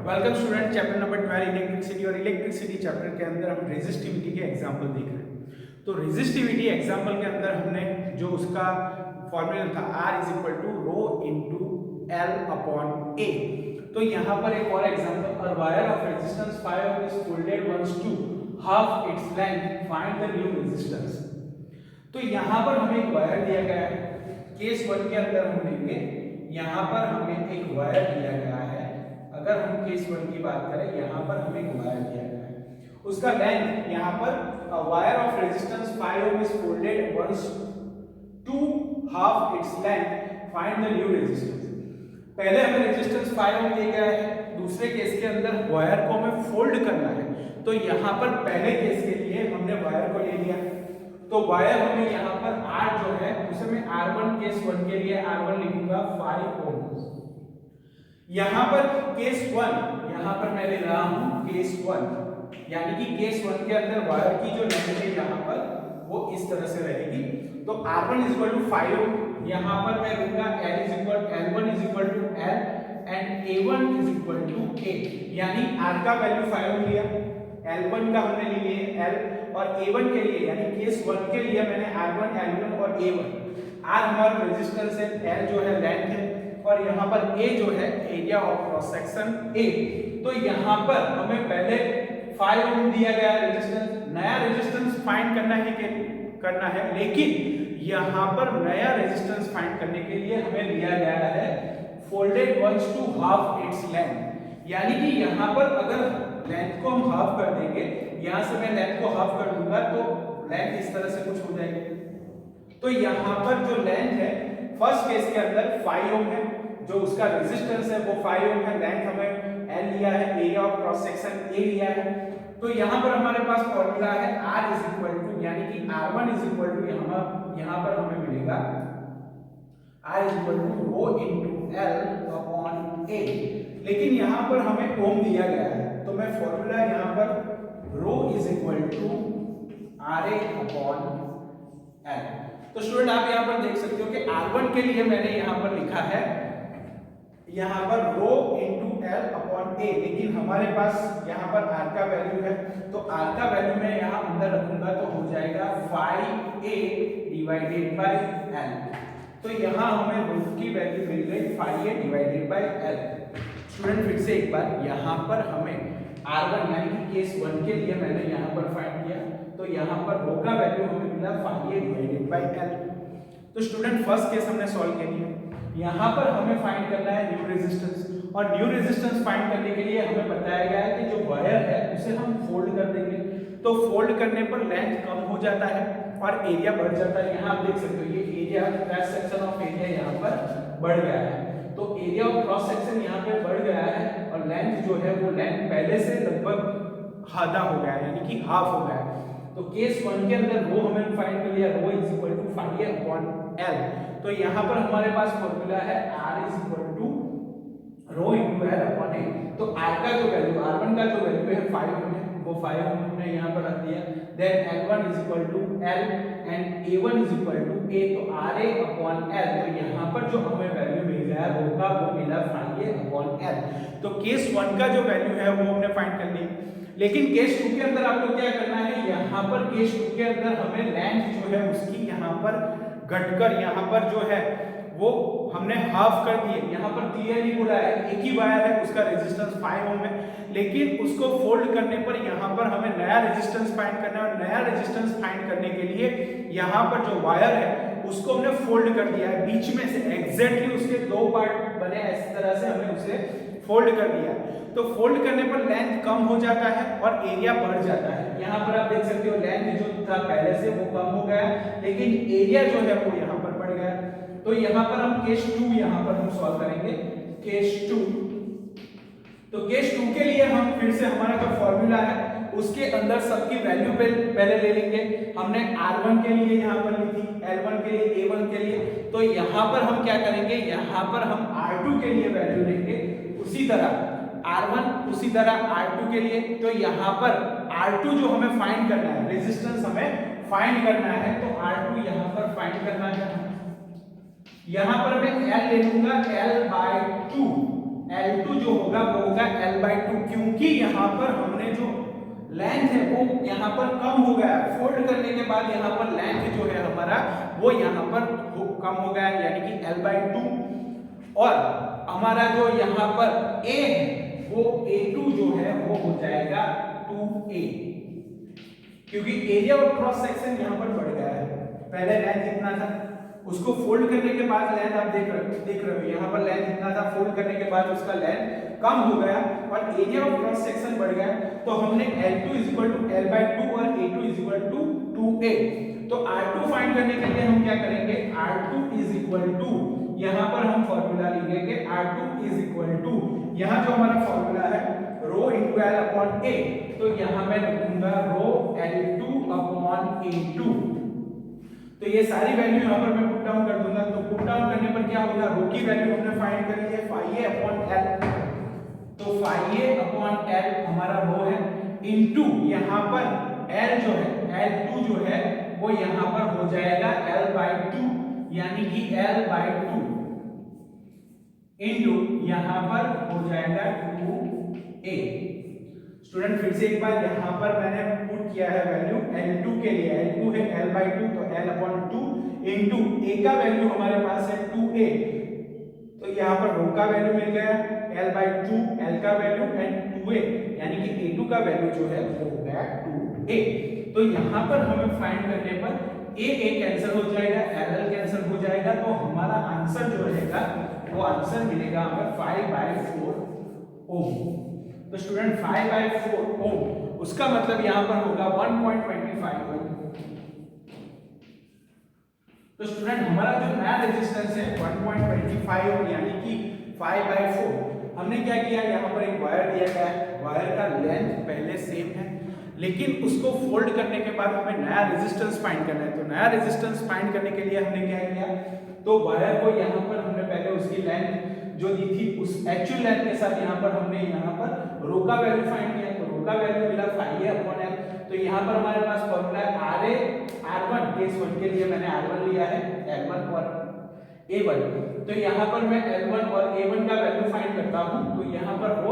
Welcome student, chapter number 12 electricity. और electricity chapter के अंदर हम रेजिस्टिविटी के एग्जांपल देख रहे हैं। तो रेजिस्टिविटी एग्जांपल के अंदर हमने जो उसका फॉर्मूला था R is equal to rho into L upon A. तो यहाँ पर एक और example, a wire of resistance 5 ohm is folded once to half its length, find the new resistance. तो यहाँ पर हमें एक वायर दिया गया है। केस 1 के अंदर हम लेंगे, यहाँ पर हमें एक वायर दिया गया है। अगर हम केस 1 की बात करें, यहाँ पर हमें एक वायर दिया गया है, उसका लेंथ यहाँ पर wire of resistance 5 ohm is folded once to half its length, find the new resistance. पहले हमें रेजिस्टेंस 5 ओम दिया गया है, दूसरे केस के अंदर वायर को हमें फोल्ड करना है। तो यहाँ पर पहले केस के लिए हमने वायर को ले लिया, तो वायर हमें यहाँ पर R जो है उसे मैं R1 केस 1 के लिए R1 लिखूंगा 5 ओम। यहाँ पर केस 1, यहाँ पर मैं ले रहा हूँ केस 1, यानी कि केस 1 के अंदर वायर की जो लेंथ है यहाँ पर वो इस तरह से रहेगी। तो R1 इज इक्वल टू 5 ओम, यहाँ पर मैं लूंगा L1 is equal to L and A1 is equal to A, यानी R का वैल्यू 5 ओम लिया, L1 का हमने लिए L, और A1 के लिए यानी केस 1 के लिए मैंने R1, L1 और A1। R हमारा रेजिस्टेंस है, L जो है लेंथ है, और यहाँ पर A जो है area of cross section A। तो यहाँ पर हमें पहले 5 ओम दिया गया रेजिस्टेंस, नया रेजिस्टेंस फाइंड करना है, लेकिन यहाँ पर नया रेजिस्टेंस फाइंड करने के लिए हमें लिया गया है folded once to half its length, यानी कि यहाँ पर अगर लेंथ को हम हाफ कर देंगे, यहाँ से मैं लेंथ को हाफ कर दूंगा तो लेंथ इस तरह से कुछ हो जाएगी। तो यहाँ पर जो लेंथ है फर्स्ट केस के अंदर 5 ओम है, जो उसका रेजिस्टेंस है वो 5 ओम है, लेंथ हमें L लिया है, area of cross section A लिया है। तो यहाँ पर हमारे पास फॉर्मूला है R इज इक्वल टू, यानी कि R1 इज इक्वल टू यहाँ पर हमें मिलेगा R is equal to rho into L upon A, लेकिन यहाँ पर हमें ओम दिया गया है, तो मैं फॉर्मूला यहाँ पर rho is equal to RA upon L। तो स्टूडेंट आप यहाँ पर देख सकते हो कि R1 के लिए मैंने यहाँ पर लिखा है यहाँ पर रो इंटू L अपॉन A, लेकिन हमारे पास यहाँ पर R का वैल्यू है, तो R का वैल्यू मैं यहाँ अंदर रखूंगा तो हो जाएगा 5A डिवाइडेड बाय L। तो यहाँ हमें रो की वैल्यू मिल गई 5A divided by L। Student फिर से एक बार, यहाँ पर हमें R1 यानी कि केस 1 के लिए मैंने यहाँ पर फाइंड किया, तो यहाँ पर रो का वैल्यू हमें मिला 5A डिवाइडेड बाय L। तो स्टूडेंट फर्स्ट केस हमने सॉल्व कर लिया, यहाँ पर हमें फाइंड करना है न्यू रेजिस्टेंस, और न्यू रेजिस्टेंस फाइंड करने के लिए हमें बताया गया है कि जो वायर है उसे हम फोल्ड कर देंगे, तो फोल्ड करने पर लेंथ कम हो जाता है और एरिया बढ़ जाता है। यहाँ आप देख सकते हो ये area, cross section of area यहाँ पर बढ़ गया है, तो एरिया ऑफ क्रॉस सेक्शन यहाँ पे बढ़ गया है, और लेंथ जो है वो लेंथ पहले से लगभग आधा हो गया है, यानी कि हाफ हो गया है। तो केस 1 के अंदर रो हमने फाइंड कर लिया, rho is equal to 5A upon L। तो यहाँ पर हमारे पास फॉर्मूला है R is equal to rho into L upon A। तो R का जो वैल्यू, R1 का जो वैल्यू है 5 ओम है, वो 5 ओम हमने यहाँ पर रख दिया। Then L1 is equal to L and A1 is equal to A, तो RA अपॉन L। तो यहाँ पर जो हमें वैल्यू मिल गया रो का वो मिला 5A अपॉन L। तो केस 1 का जो वैल्यू है वो हमने फाइंड कर ली, लेकिन केस 2 के अंदर आपको क्या करना है, यहाँ पर केस 2 के अंदर हमें लेंथ जो है उसकी यहाँ पर घटकर यहाँ पर जो है वो हमने हाफ कर दिए। यहाँ पर क्लियरली बोला है एक ही वायर है, उसका रेजिस्टेंस 5 ओम है, लेकिन उसको फोल्ड करने पर यहाँ पर हमें नया रेजिस्टेंस फाइंड करना है, और नया रेजिस्टेंस फाइंड करने के लिए यहाँ पर जो वायर है उसको हमने फोल्ड कर दिया है, बीच में से एग्जैक्टली उसके दो पार्ट बने, इस तरह से हमने उसे फोल्ड कर दिया। तो फोल्ड करने पर लेंथ कम हो जाता है और एरिया बढ़ जाता है। यहाँ पर आप देख सकते हो लेंथ जो था पहले से वो कम हो गया, लेकिन एरिया जो है वो यहाँ पर बढ़ गया। तो यहाँ पर हम केस 2 यहाँ पर हम सॉल्व करेंगे, केस 2। तो केस 2 के लिए हम फिर से हमारा जो फॉर्मूला है उसके अंदर सबकी वैल्यू पहले ले लेंगे। हमने R1 के लिए यहाँ पर ली थी, L1 के लिए, A1 के लिए, तो यहाँ पर हम क्या करेंगे, यहाँ पर हम R2 के लिए वैल्यू लेंगे, उसी तरह R1 उसी तरह R2 के लिए। तो यहाँ पर R2 जो हमें फाइंड करना है, रेजिस्टेंस हमें फाइंड करना है, तो R2 यहाँ पर फाइंड करना है। यहाँ पर मैं L ले लूंगा L/2, L2 जो होगा वो होगा L/2, क्योंकि यहाँ पर हमने जो लेंथ है वो यहाँ पर कम हो गया, फोल्ड करने के बाद यहाँ पर लेंथ जो है हमारा वो यहाँ पर कम हो गया, यानी कि L/2। और हमारा जो यहाँ पर A है वो A2 जो है वो हो जाएगा 2A, क्योंकि एरिया ऑफ क्रॉस सेक्शन यहाँ पर बढ़ गया है। पहले लेंथ इतना था, उसको फोल्ड करने के बाद लेंथ आप देख रहे हो यहाँ पर लेंथ इतना था, फोल्ड करने के बाद उसका लेंथ कम हो गया और एरिया ऑफ क्रॉस सेक्शन बढ़ गया। तो हमने L2 L/2 और A2 2A। तो R2 फाइंड करने के लिए हम क्या करेंगे, R2 यहाँ पर हम फॉर्मूला लिखेंगे R2 यहाँ जो हमारा फॉर्मूला है रो इंटू L अपॉन A, तो यहाँ मैं लिखूंगा रो L2 अपॉन A2। तो ये सारी वैल्यू यहाँ पर मैं पुट डाउन कर दूंगा। तो पुट डाउन करने पर क्या होगा, रो की वैल्यू हमने फाइंड करी है phi A अपॉन L, तो phi A अपॉन L हमारा रो है, इनटू यहाँ पर L जो है L2 जो है वो यहाँ पर हो जाएगा L/2, यानी कि L/2 इनटू यहाँ पर हो जाएगा 2A। स्टूडेंट फिर से एक बार यहाँ पर मैंने पुट किया है वैल्यू L2 के लिए, L2 है L/2 तो L/2 इनटू A का वैल्यू हमारे पास है 2A, तो यहाँ पर रो का वैल्यू मिल गया L/2, L का वैल्यू एंड 2A, यानी कि A2 का वैल्यू जो है वो हो गया 2A। तो यहाँ पर हमें फाइंड करने पर A कैंसिल हो जाएगा, L कैंसिल हो जाएगा, तो हमारा आंसर जो रहेगा वो आंसर मिलेगा हमें 5/4 ओम। तो स्टूडेंट 5/4 ओम, उसका मतलब यहाँ पर होगा 1.25 ओम। तो स्टूडेंट हमारा जो नया रेजिस्टेंस है 1.25 ओम, यानी कि 5/4। हमने क्या किया, यहाँ पर एक वायर दिया गया है, वायर का लेंथ पहले सेम है, लेकिन उसको फोल्ड करने के बाद हमें नया रेजिस्टेंस फाइंड करना है। तो नया रेजिस्टेंस फाइंड करने के लिए हमने क्या किया, तो वायर को यहाँ पर हमने पहले उसकी लेंथ जो दी थी उस एक्चुअल लेंथ के साथ यहाँ पर हमने यहाँ पर रो का वैल्यू फाइंड किया, तो रो का वैल्यू मिला phi A अपॉन L। तो यहाँ पर हमारे पास फॉर्मूला है R1 केस 1 के लिए मैंने R1 लिया है, L1 और A1। तो यहाँ पर मैं L1 और A1 का वैल्यू फाइंड करता हूँ, तो यहाँ पर रो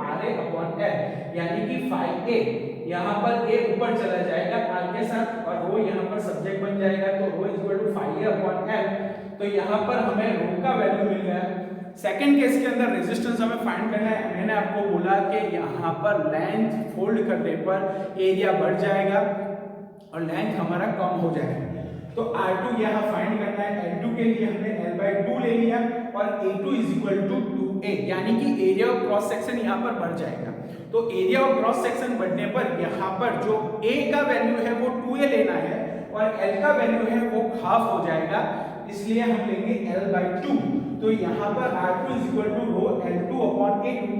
RA अपॉन L, यानी कि phi A, यहाँ पर A ऊपर चला जाएगा R के साथ और रो यहाँ पर सब्जेक्ट बन जाएगा, तो रो phi A अपॉन L। तो यहाँ पर हमें रो का वैल्यू मिल गया। सेकेंड केस के अंदर रेजिस्टेंस हमें फाइंड करना है। मैंने आपको बोला कि यहाँ पर लेंथ फोल्ड करने पर एरिया बढ़ जाएगा और लेंथ हमारा कम हो जाएगा। तो R2 यहाँ फाइंड करना है, L2 के लिए हमने L/2 ले लिया और A2 2A, यानी कि एरिया ऑफ क्रॉस सेक्शन यहाँ पर बढ़ जाएगा। तो एरिया ऑफ क्रॉस सेक्शन बढ़ने पर यहाँ पर जो A का वैल्यू है वो 2A लेना है और L का वैल्यू है वो हाफ हो जाएगा, इसलिए हम लेंगे L/2। तो यहाँ पर R2 रो L2 अपॉन A2।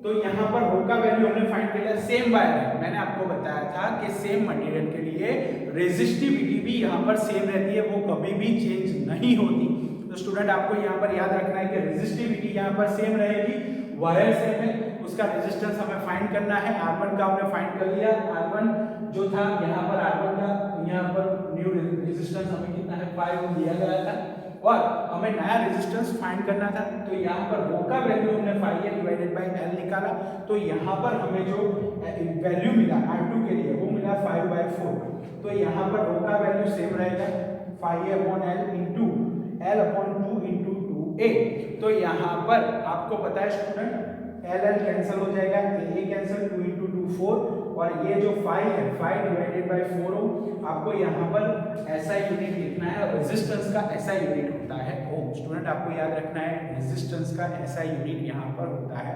तो यहाँ पर रो का वैल्यू हमने फाइंड कर लिया, सेम वायर है, मैंने आपको बताया था कि सेम मटेरियल के लिए रेजिस्टिविटी भी यहाँ पर सेम रहती है, वो कभी भी चेंज नहीं होती। तो स्टूडेंट आपको यहाँ पर याद रखना है कि रेजिस्टिविटी यहाँ पर सेम रहेगी, वायर सेम है, उसका रेजिस्टेंस हमें फाइंड करना है। R1 का हमने फाइंड कर लिया, R1 जो था यहाँ पर R1 का यहाँ पर न्यू रेजिस्टेंस हमें कितना है 5 ओम दिया गया था और हमें नया रेजिस्टेंस फाइंड करना था। तो यहाँ पर रो का वैल्यू हमने phi A divided by L निकाला, तो यहाँ पर हमें जो वैल्यू मिला R2 के लिए वो मिला 5/4। तो यहाँ पर रो का वैल्यू सेम रहेगा phi A upon L into L upon 2 into 2A। तो यहाँ पर आपको पता है स्टूडेंट L कैंसिल हो जाएगा, A कैंसिल, 2 इंटू 2 4 और ये जो phi है 5 डिवाइडेड बाय 4 ओम, आपको यहाँ पर ऐसा यूनिट लिखना है और रेजिस्टेंस का ऐसा यूनिट होता है ओम। स्टूडेंट आपको याद रखना है रेजिस्टेंस का ऐसा यूनिट यहाँ पर होता है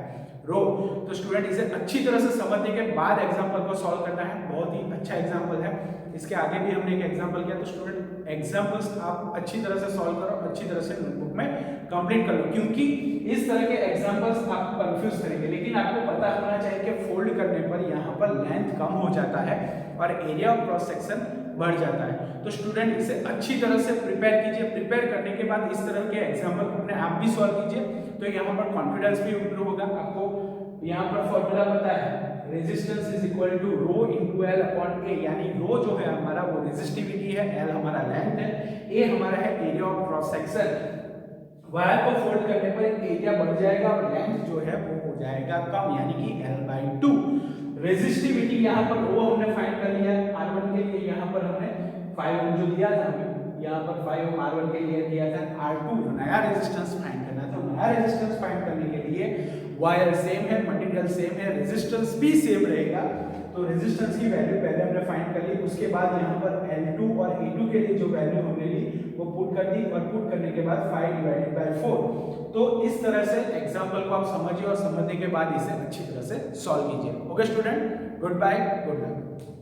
रो। तो स्टूडेंट इसे अच्छी तरह से समझने के बाद एग्जाम्पल को सॉल्व करना है, बहुत ही अच्छा एग्जाम्पल है। इसके आगे भी हमने एक एग्जाम्पल किया, तो स्टूडेंट एग्जाम्पल्स आप अच्छी तरह से सॉल्व करो, अच्छी तरह से नोटबुक में कंप्लीट कर लो, क्योंकि इस तरह के एग्जाम्पल्स आपको कंफ्यूज करेंगे। लेकिन आपको पता होना चाहिए कि फोल्ड करने पर यहाँ पर लेंथ कम हो जाता है और एरिया ऑफ क्रॉस सेक्शन बढ़ जाता है। तो स्टूडेंट इसे अच्छी तरह से प्रिपेयर कीजिए, प्रिपेयर करने के बाद इस तरह के एग्जाम्पल अपने आप भी सॉल्व कीजिए, तो यहाँ पर कॉन्फिडेंस भी इंप्रूव होगा। आपको यहाँ पर फॉर्मूला पता है, resistance is equal to rho into L upon A, यानी रो जो है हमारा वो रेजिस्टिविटी है, L हमारा लेंथ है, A हमारा है area of cross section. Wire को फोल्ड करने पर एरिया बढ़ जाएगा और लेंथ जो है वो हो जाएगा कम, यानी कि L/2। रेजिस्टिविटी यहाँ पर रो हमने फाइंड कर लिया है R1 के लिए, यहाँ पर हमने 5 ओम जो दिया था हमें, यहाँ पर 5 ओम R1 के लिए दिया था। R2 नया रेजिस्टेंस फाइंड करना था, नया रेजिस्टेंस फाइंड करने के लिए वायर सेम है, मटेरियल सेम है, रेजिस्टेंस भी सेम रहेगा। तो रेजिस्टेंस की वैल्यू पहले हमने फाइंड कर ली, उसके बाद यहाँ पर L2 और A2 के लिए जो वैल्यू हमने ली वो पुट कर दी, और पुट करने के बाद 5/4। तो इस तरह से एग्जाम्पल को आप समझिए और समझने के बाद इसे अच्छी तरह से सॉल्व कीजिए। Okay student, goodbye, good luck.